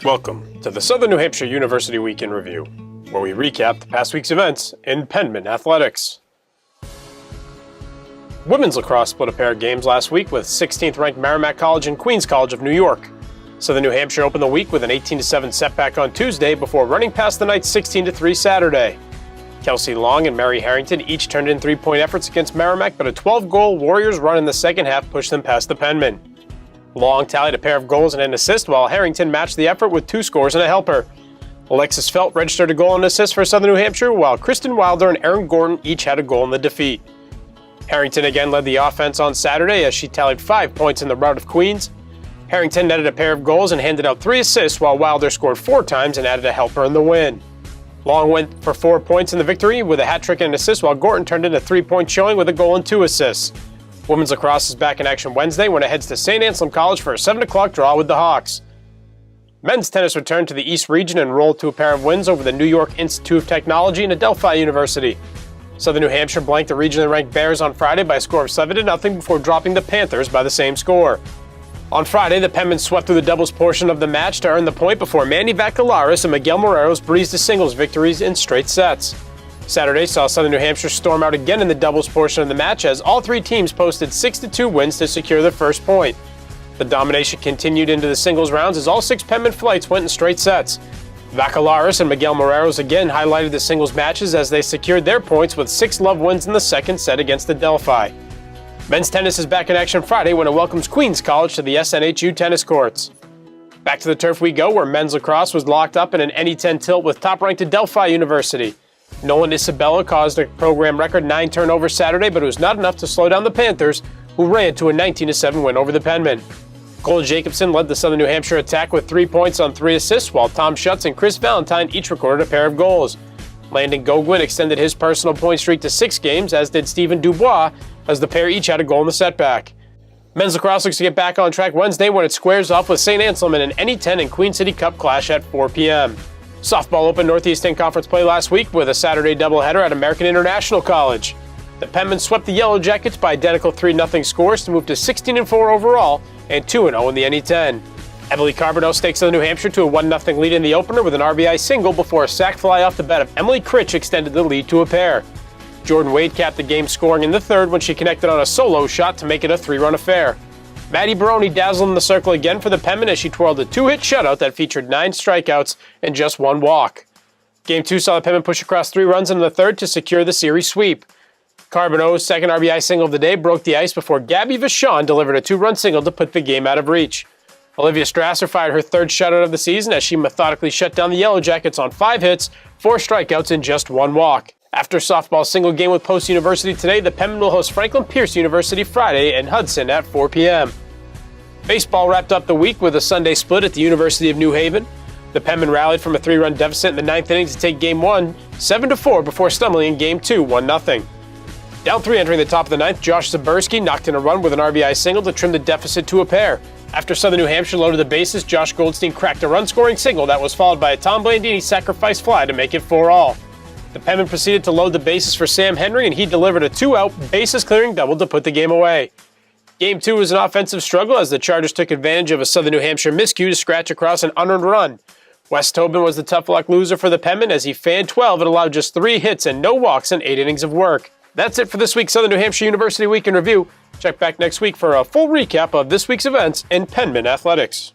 Welcome to the Southern New Hampshire University Week in Review, where we recap the past week's events in Penmen athletics. Women's lacrosse split a pair of games last week with 16th-ranked Merrimack College and Queens College of New York. Southern New Hampshire opened the week with an 18-7 setback on Tuesday before running past the Knights 16-3 Saturday. Kelsey Long and Mary Harrington each turned in three-point efforts against Merrimack, but a 12-goal Warriors run in the second half pushed them past the Penmen. Long tallied a pair of goals and an assist, while Harrington matched the effort with 2 scores and a helper. Alexis Felt registered a goal and assist for Southern New Hampshire, while Kristen Wilder and Erin Gordon each had a goal in the defeat. Harrington again led the offense on Saturday as she tallied 5 points in the rout of Queens. Harrington netted a pair of goals and handed out 3 assists, while Wilder scored 4 times and added a helper in the win. Long went for 4 points in the victory with a hat trick and an assist, while Gordon turned in a 3-point showing with a goal and 2 assists. Women's lacrosse is back in action Wednesday when it heads to St. Anselm College for a 7 o'clock draw with the Hawks. Men's tennis returned to the East Region and rolled to a pair of wins over the New York Institute of Technology and Adelphi University. Southern New Hampshire blanked the regionally ranked Bears on Friday by a score of 7-0 before dropping the Panthers by the same score. On Friday, the Penmen swept through the doubles portion of the match to earn the point before Mandy Vaccalaris and Miguel Moreros breezed to singles victories in straight sets. Saturday saw Southern New Hampshire storm out again in the doubles portion of the match as all 3 teams posted 6-2 wins to secure their first point. The domination continued into the singles rounds as all 6 Penmen flights went in straight sets. Vaccalaris and Miguel Moreros again highlighted the singles matches as they secured their points with 6 love wins in the second set against Adelphi. Men's tennis is back in action Friday when it welcomes Queens College to the SNHU tennis courts. Back to the turf we go, where men's lacrosse was locked up in an NE10 tilt with top-ranked Adelphi University. Nolan Isabella caused a program record 9 turnovers Saturday, but it was not enough to slow down the Panthers, who ran to a 19-7 win over the Penmen. Cole Jacobson led the Southern New Hampshire attack with 3 points on 3 assists, while Tom Schutz and Chris Valentine each recorded a pair of goals. Landon Gogwin extended his personal point streak to 6 games, as did Stephen Dubois, as the pair each had a goal in the setback. Men's lacrosse looks to get back on track Wednesday when it squares off with St. Anselm in an NE10 and Queen City Cup clash at 4 p.m. Softball opened Northeast 10 Conference play last week with a Saturday doubleheader at American International College. The Penmen swept the Yellow Jackets by identical 3-0 scores to move to 16-4 overall and 2-0 in the NE10. Emily Carbonell stakes Southern New Hampshire to a 1-0 lead in the opener with an RBI single before a sac fly off the bat of Emily Critch extended the lead to a pair. Jordan Wade capped the game scoring in the third when she connected on a solo shot to make it a 3-run affair. Maddie Baroni dazzled in the circle again for the Penmen as she twirled a 2-hit shutout that featured 9 strikeouts and just 1 walk. Game 2 saw the Penmen push across 3 runs in the third to secure the series sweep. Carbonell's second RBI single of the day broke the ice before Gabby Vachon delivered a 2-run single to put the game out of reach. Olivia Strasser fired her 3rd shutout of the season as she methodically shut down the Yellow Jackets on 5 hits, 4 strikeouts, and just 1 walk. After softball's single game with Post University today, the Penmen will host Franklin Pierce University Friday in Hudson at 4 p.m. Baseball wrapped up the week with a Sunday split at the University of New Haven. The Penmen rallied from a 3-run deficit in the 9th inning to take Game 1 7-4 before stumbling in Game 2 1-0. Down 3 entering the top of the 9th, Josh Zaberski knocked in a run with an RBI single to trim the deficit to a pair. After Southern New Hampshire loaded the bases, Josh Goldstein cracked a run-scoring single that was followed by a Tom Blandini sacrifice fly to make it 4-all. The Penmen proceeded to load the bases for Sam Henry, and he delivered a 2-out, bases-clearing double to put the game away. Game 2 was an offensive struggle as the Chargers took advantage of a Southern New Hampshire miscue to scratch across an unearned run. Wes Tobin was the tough luck loser for the Penmen as he fanned 12 and allowed just 3 hits and no walks in 8 innings of work. That's it for this week's Southern New Hampshire University Week in Review. Check back next week for a full recap of this week's events in Penmen athletics.